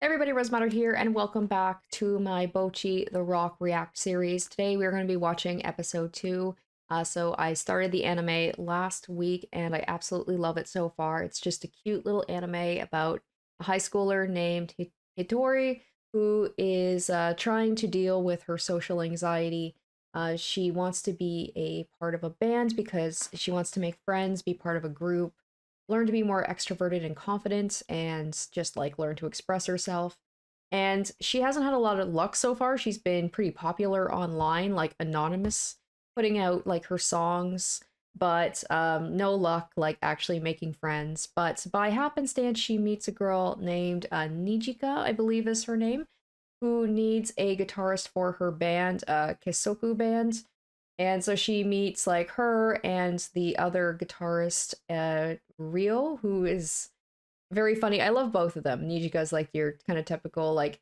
Everybody, Rosematter here, and welcome back to my Bocchi the Rock React series. Today we're going to be watching episode 2. So I started the anime last week, and I absolutely love it so far. It's just a cute little anime about a high schooler named Hitori, who is trying to deal with her social anxiety. She wants to be a part of a band because she wants to make friends, be part of a group, learn to be more extroverted and confident, and just like learn to express herself. And she hasn't had a lot of luck so far. She's been pretty popular online, like anonymous, putting out like her songs, but no luck like actually making friends. But by happenstance, she meets a girl named Nijika, I believe is her name, who needs a guitarist for her band, Kesoku band. And so she meets like her and the other guitarist, Rio, who is very funny. I love both of them. Nijika's like your kind of typical like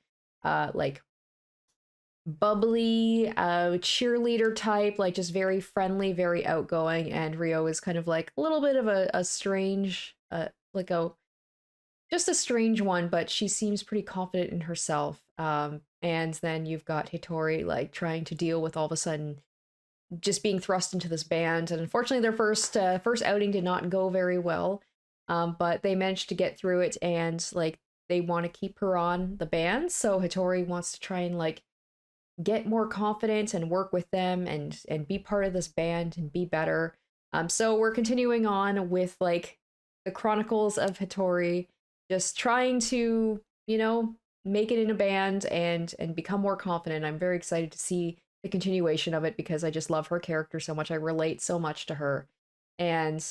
bubbly cheerleader type, like just very friendly, very outgoing, and Rio is kind of like a little bit of a strange like a just a strange one, but she seems pretty confident in herself. And then you've got Hitori like trying to deal with all of a sudden just being thrust into this band, and unfortunately their first outing did not go very well. But they managed to get through it, and like they want to keep her on the band, so Hitori wants to try and like get more confident and work with them and be part of this band and be better. So we're continuing on with like the chronicles of Hitori just trying to, make it in a band and become more confident. I'm very excited to see the continuation of it because I just love her character so much. I relate so much to her, and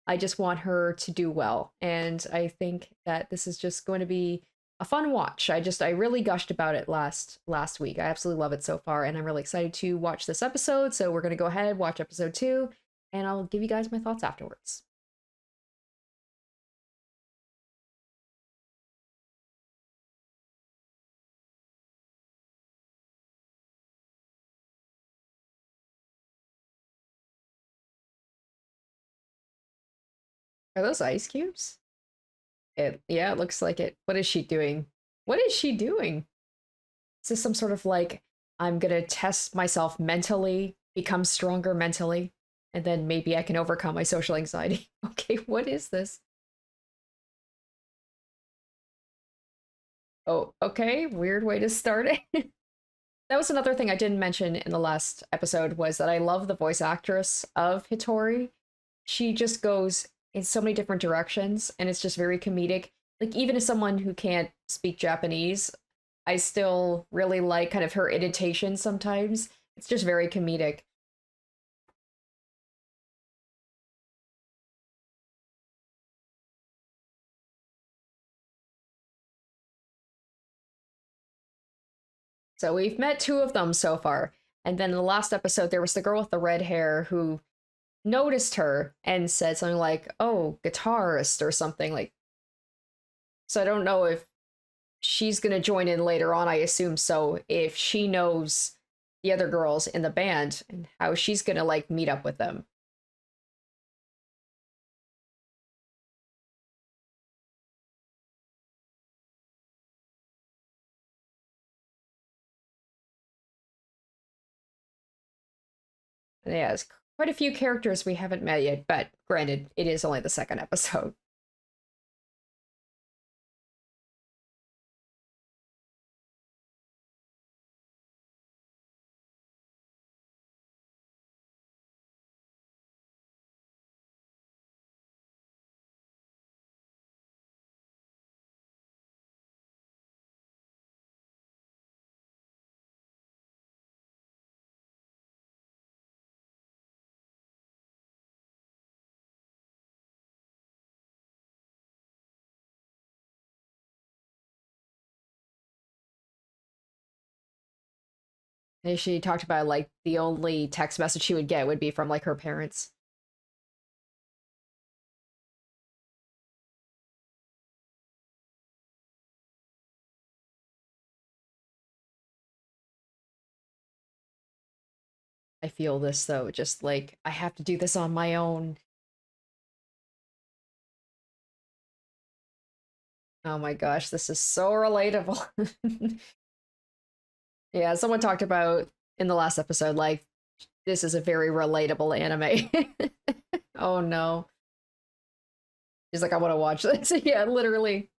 I just want her to do well. And I think that this is just going to be a fun watch. I really gushed about it last week. I absolutely love it so far, and I'm really excited to watch this episode. So we're gonna go ahead, watch episode 2, and I'll give you guys my thoughts afterwards. Are those ice cubes? Yeah, it looks like it. What is she doing? What is she doing? Is this some sort of like I'm gonna test myself mentally, become stronger mentally, and then maybe I can overcome my social anxiety? Okay, what is this? Oh, okay, weird way to start it. That was another thing I didn't mention in the last episode was that I love the voice actress of Hitori. She just goes in so many different directions, and it's just very comedic. Like even as someone who can't speak Japanese, I still really like kind of her intonation sometimes. It's just very comedic. So we've met two of them so far. And then in the last episode, there was the girl with the red hair who noticed her and said something like, "Oh, guitarist" or something like. So I don't know if she's gonna join in later on. I assume so. If she knows the other girls in the band and how she's gonna like meet up with them. Yeah, it's quite a few characters we haven't met yet, but granted, it is only the second episode. And she talked about like the only text message she would get would be from like her parents. I feel this though, just like I have to do this on my own. Oh my gosh, this is so relatable. Yeah, someone talked about in the last episode, like, this is a very relatable anime. Oh no. He's like, I want to watch this. Yeah, literally.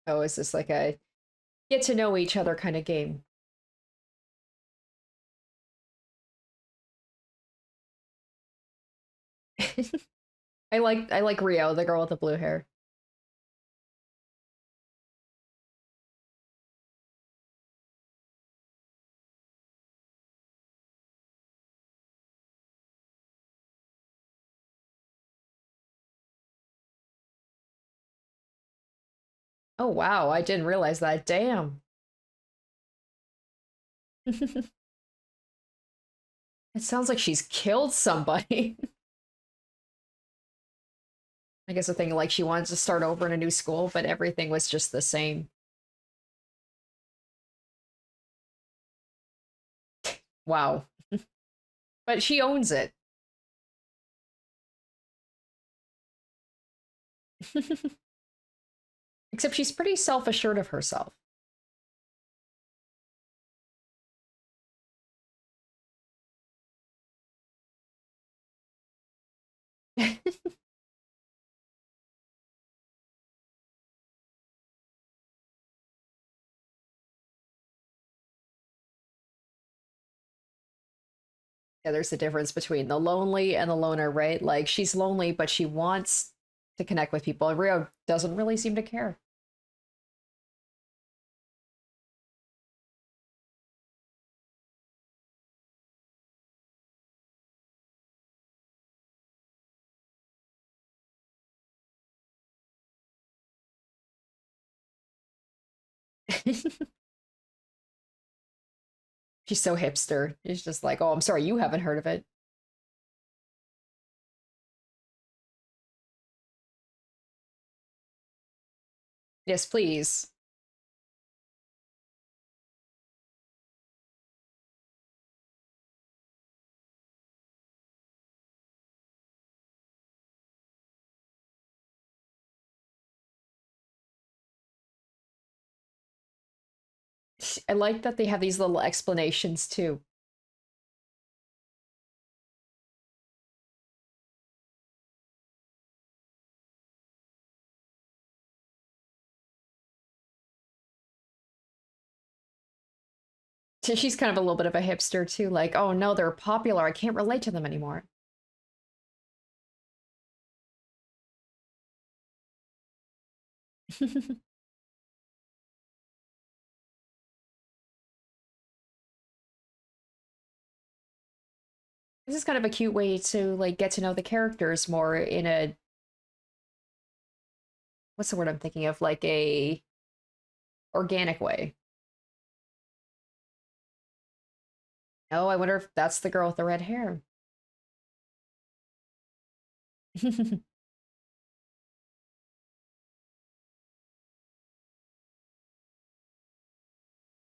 Oh, is this like a get to know each other kind of game? I like Rio, the girl with the blue hair. Oh wow, I didn't realize that. Damn. It sounds like she's killed somebody. I guess the thing like she wanted to start over in a new school, but everything was just the same. Wow. But she owns it. Except she's pretty self-assured of herself. Yeah, there's a difference between the lonely and the loner, right? Like she's lonely, but she wants to connect with people. And Rio doesn't really seem to care. She's so hipster. She's just like, oh, I'm sorry, you haven't heard of it. Yes, please. I like that they have these little explanations too. She's kind of a little bit of a hipster too. Like, oh no, they're popular. I can't relate to them anymore. This is kind of a cute way to like get to know the characters more in a what's the word I'm thinking of? Like a organic way. Oh, I wonder if that's the girl with the red hair.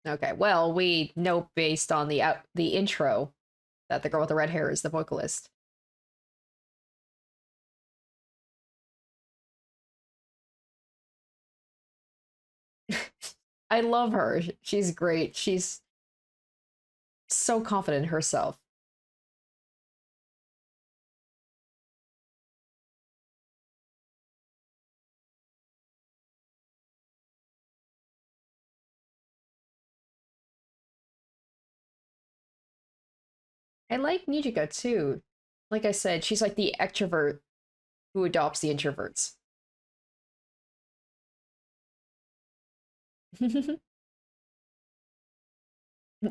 Okay, well, we know based on the intro that the girl with the red hair is the vocalist. I love her. She's great. She's so confident in herself. I like Nijika too. Like I said, she's like the extrovert who adopts the introverts.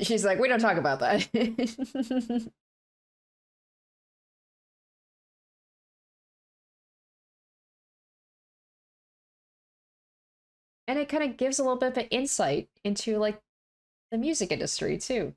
She's like, we don't talk about that. And it kind of gives a little bit of an insight into like the music industry too.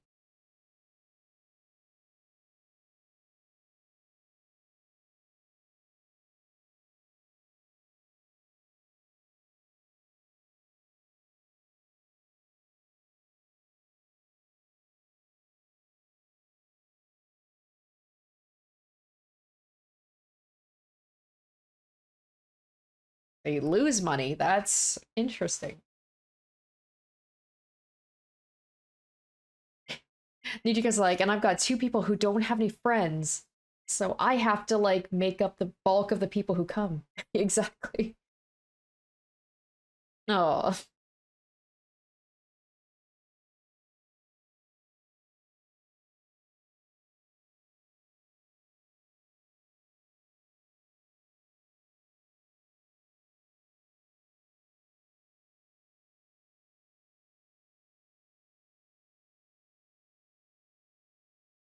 They lose money. That's interesting. Nijika's like, and I've got two people who don't have any friends. So I have to like make up the bulk of the people who come. Exactly. Oh,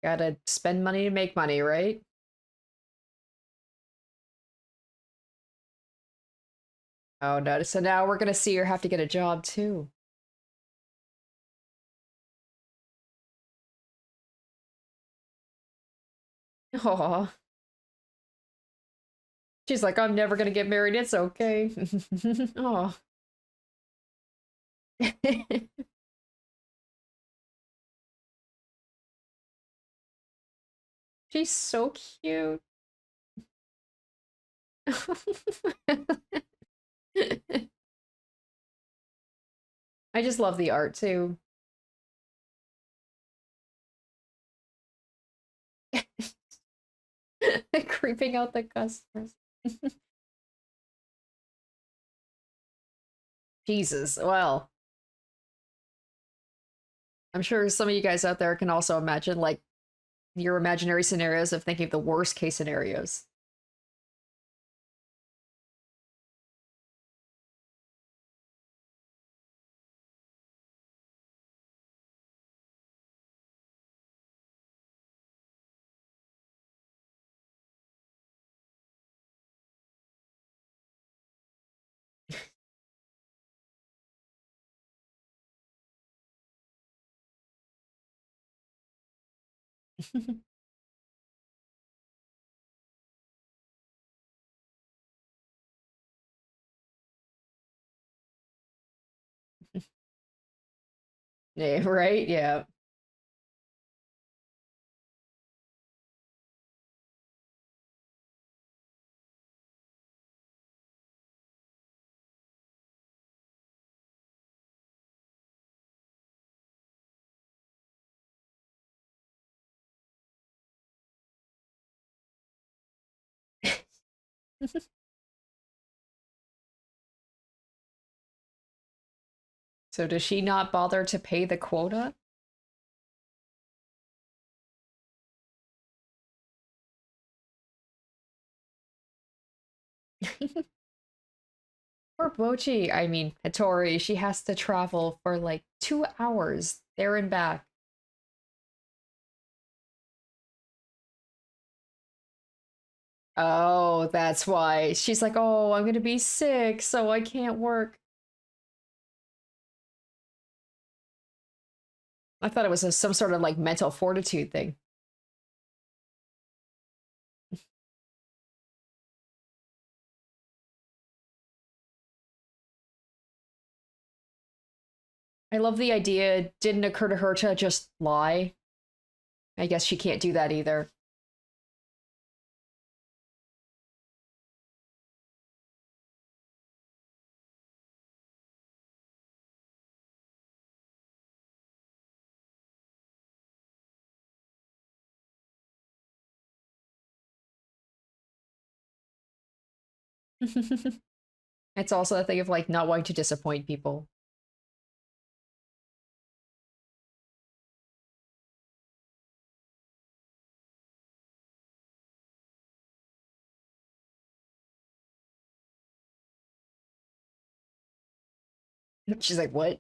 gotta spend money to make money, right? Oh no. So now we're gonna see her have to get a job too. Oh. She's like, I'm never gonna get married. It's okay. Oh. She's so cute. I just love the art too. Creeping out the customers. Jesus. Well, I'm sure some of you guys out there can also imagine like your imaginary scenarios of thinking of the worst case scenarios. Yeah, right? Yeah. So does she not bother to pay the quota? Poor Bocchi. I mean, Hitori, she has to travel for like 2 hours there and back. Oh, that's why. She's like, oh, I'm gonna be sick, so I can't work. I thought it was some sort of like mental fortitude thing. I love the idea. It didn't occur to her to just lie. I guess she can't do that either. It's also a thing of like not wanting to disappoint people. She's like, what?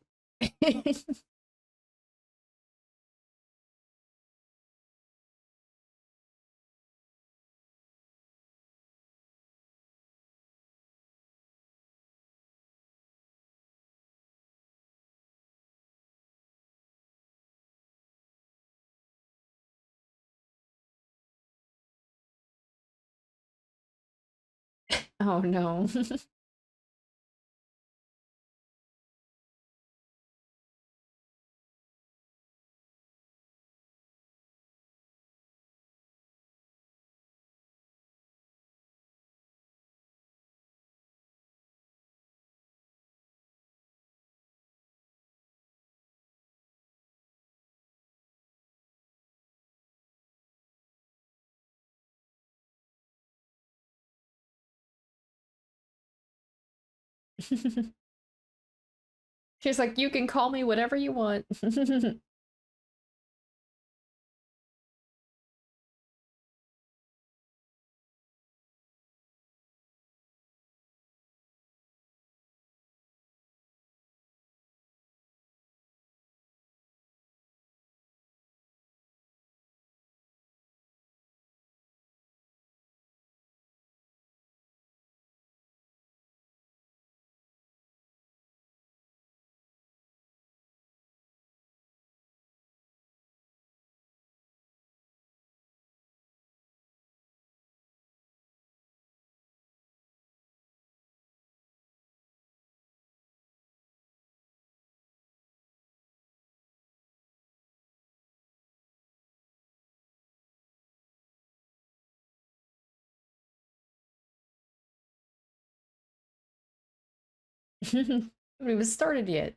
Oh no. She's like, you can call me whatever you want. Haven't even started yet.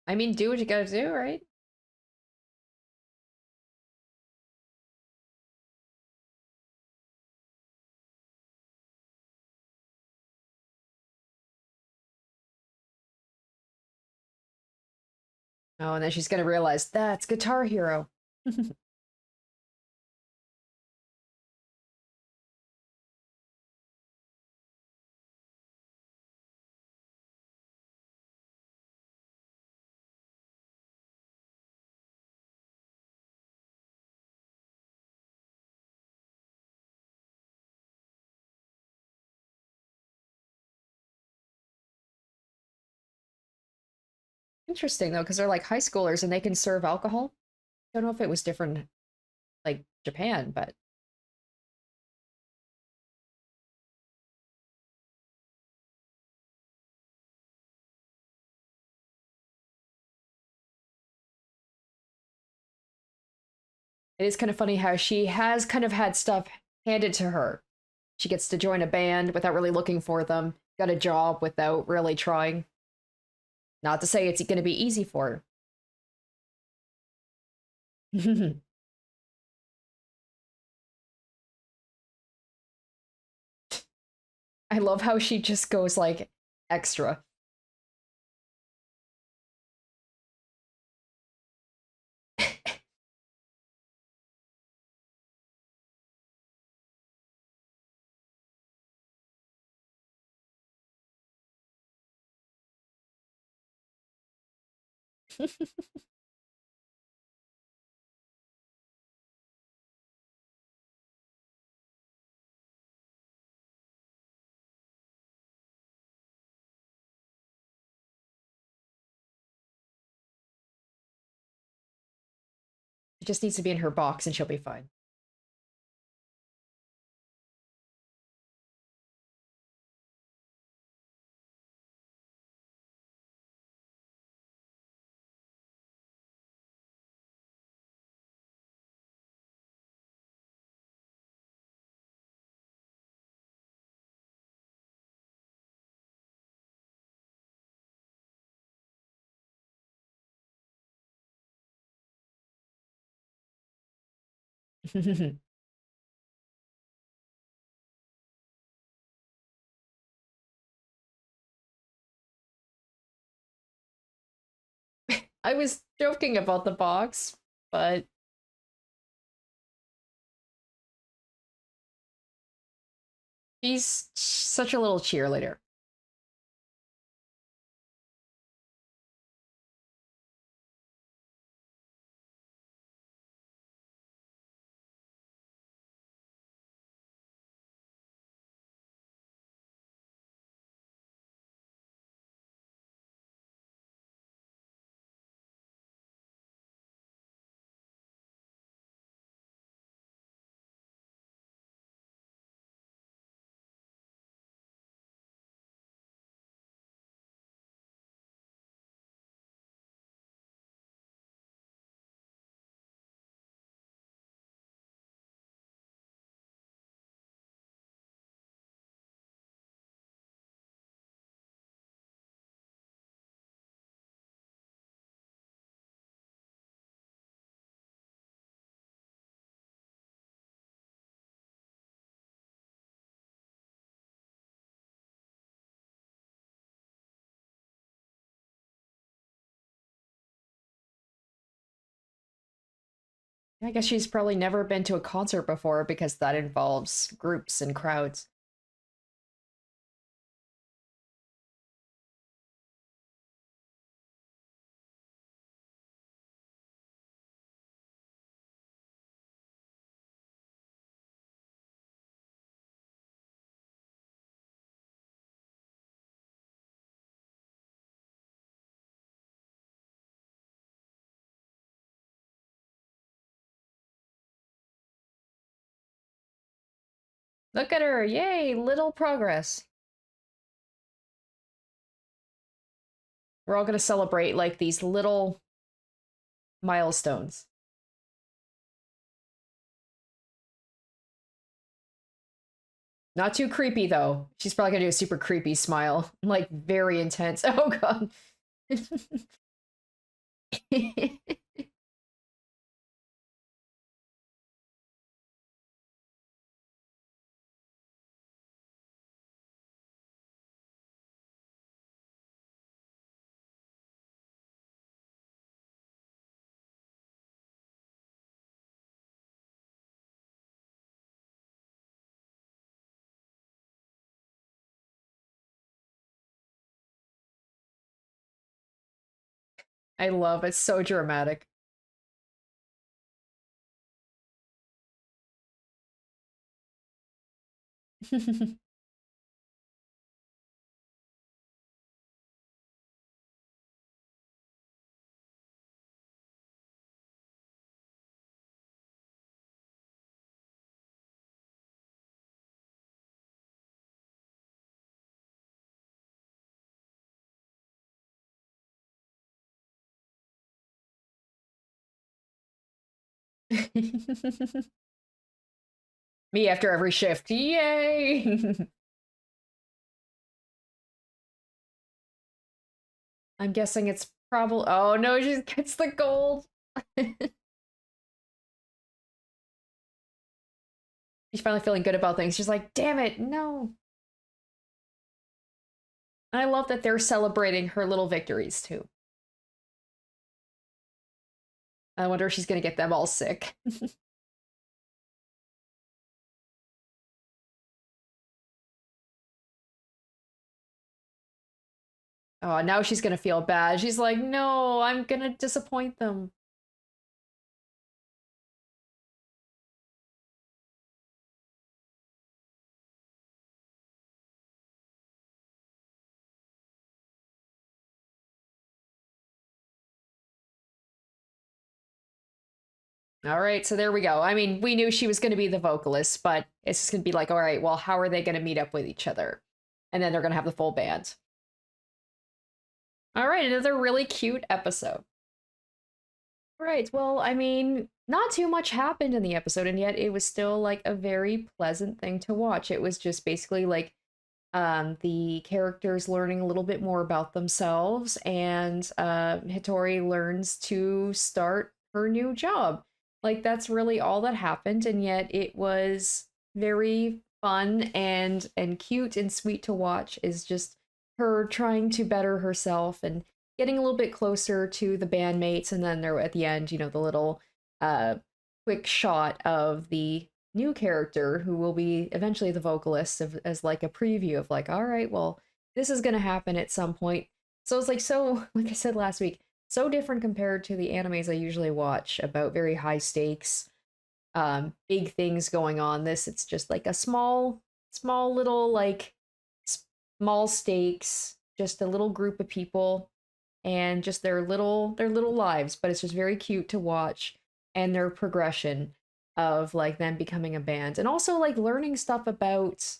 I mean, do what you gotta do, right? Oh, and then she's gonna realize that's Guitar Hero. Interesting though, because they're like high schoolers and they can serve alcohol. Don't know if it was different like Japan, but it is kind of funny how she has kind of had stuff handed to her. She gets to join a band without really looking for them, got a job without really trying. Not to say it's going to be easy for her. I love how she just goes like extra. She just needs to be in her box and she'll be fine. I was joking about the box, but she's such a little cheerleader. I guess she's probably never been to a concert before because that involves groups and crowds. Look at her! Yay! Little progress. We're all gonna celebrate like these little milestones. Not too creepy though. She's probably gonna do a super creepy smile, like very intense. Oh god. I love it. So dramatic. Me after every shift. Yay! I'm guessing it's probably. Oh no, she gets the gold. She's finally feeling good about things. She's like, damn it, no. I love that they're celebrating her little victories too. I wonder if she's gonna get them all sick. Oh, now she's gonna feel bad. She's like, no, I'm gonna disappoint them. All right, so there we go. I mean, we knew she was going to be the vocalist, but it's just going to be like, all right, well, how are they going to meet up with each other? And then they're going to have the full band. All right, another really cute episode. All right, well, I mean, not too much happened in the episode, and yet it was still like a very pleasant thing to watch. It was just basically like the characters learning a little bit more about themselves, and Hitori learns to start her new job. Like that's really all that happened, and yet it was very fun and cute and sweet to watch. Is just her trying to better herself and getting a little bit closer to the bandmates, and then there at the end, you know, the little uh quick shot of the new character who will be eventually the vocalist as like a preview of like, all right, well, this is going to happen at some point. So it's like so like I said last week, so different compared to the animes I usually watch about very high stakes big things going on. This it's just like a small little like small stakes, just a little group of people and just their little lives, but it's just very cute to watch and their progression of like them becoming a band and also like learning stuff about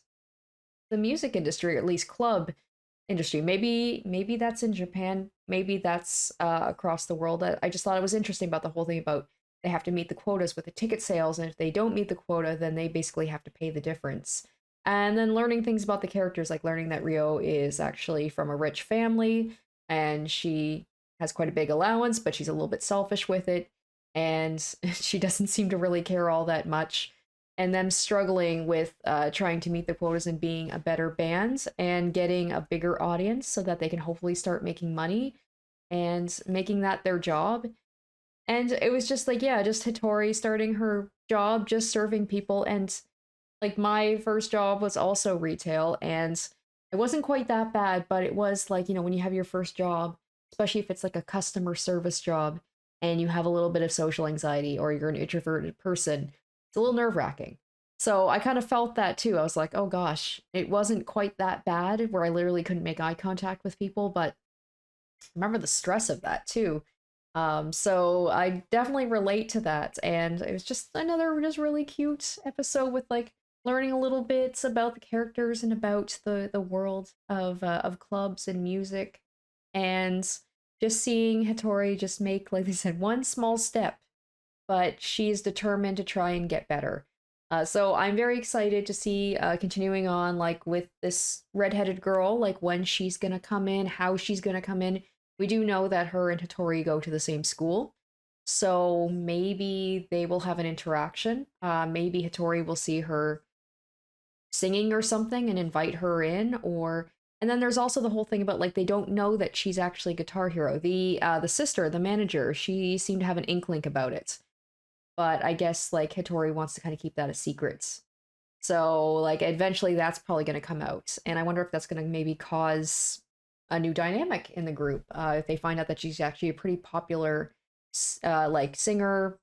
the music industry or at least club industry. Maybe that's in Japan, maybe that's across the world. I just thought it was interesting about the whole thing about they have to meet the quotas with the ticket sales, and if they don't meet the quota then they basically have to pay the difference. And then learning things about the characters, like learning that Rio is actually from a rich family and she has quite a big allowance, but she's a little bit selfish with it and she doesn't seem to really care all that much, and them struggling with trying to meet the quotas and being a better band and getting a bigger audience so that they can hopefully start making money and making that their job. And it was just like, yeah, just Hitori starting her job, just serving people. And like my first job was also retail, and it wasn't quite that bad, but it was like, when you have your first job, especially if it's like a customer service job and you have a little bit of social anxiety or you're an introverted person, it's a little nerve-wracking. So I kind of felt that too. I was like, oh gosh, it wasn't quite that bad where I literally couldn't make eye contact with people, but remember the stress of that too. So I definitely relate to that, and it was just another just really cute episode with like learning a little bit about the characters and about the world of clubs and music, and just seeing Hitori just make, like they said, one small step, but she's determined to try and get better. So I'm very excited to see continuing on like with this redheaded girl, like when she's gonna come in, how she's gonna come in. We do know that her and Hitori go to the same school, so maybe they will have an interaction. Maybe Hitori will see her singing or something and invite her in, or and then there's also the whole thing about like they don't know that she's actually Guitar Hero. The sister, the manager, she seemed to have an inkling about it, but I guess like Hitori wants to kind of keep that a secret. So like eventually that's probably going to come out, and I wonder if that's going to maybe cause a new dynamic in the group. If they find out that she's actually a pretty popular like singer.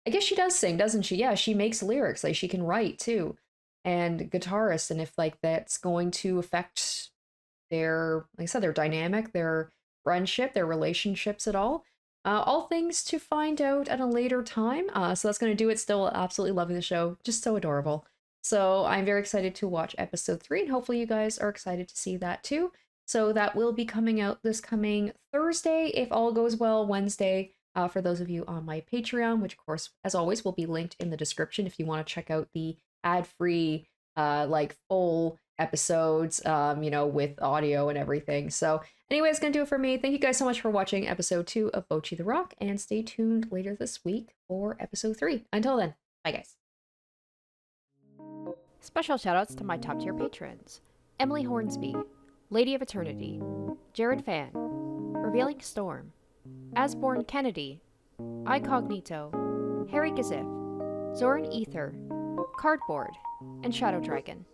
I guess she does sing, doesn't she? Yeah, she makes lyrics. Like she can write too, and guitarist. And if like that's going to affect their, like I said, their dynamic, their friendship, their relationships at all things to find out at a later time. So that's going to do it. Still absolutely loving the show. Just so adorable. So I'm very excited to watch episode 3, and hopefully you guys are excited to see that too. So that will be coming out this coming Thursday, if all goes well, Wednesday, for those of you on my Patreon, which of course, as always, will be linked in the description if you want to check out the ad-free, like full episodes, with audio and everything. So anyway, it's going to do it for me. Thank you guys so much for watching episode 2 of Bocchi the Rock, and stay tuned later this week for episode 3. Until then, bye guys. Special shoutouts to my top tier patrons: Emily Hornsby, Lady of Eternity, Jared Fan, Revealing Storm, Asborn Kennedy, Icognito, Harry Gazif, Zoran Ether, Cardboard, and Shadow Dragon.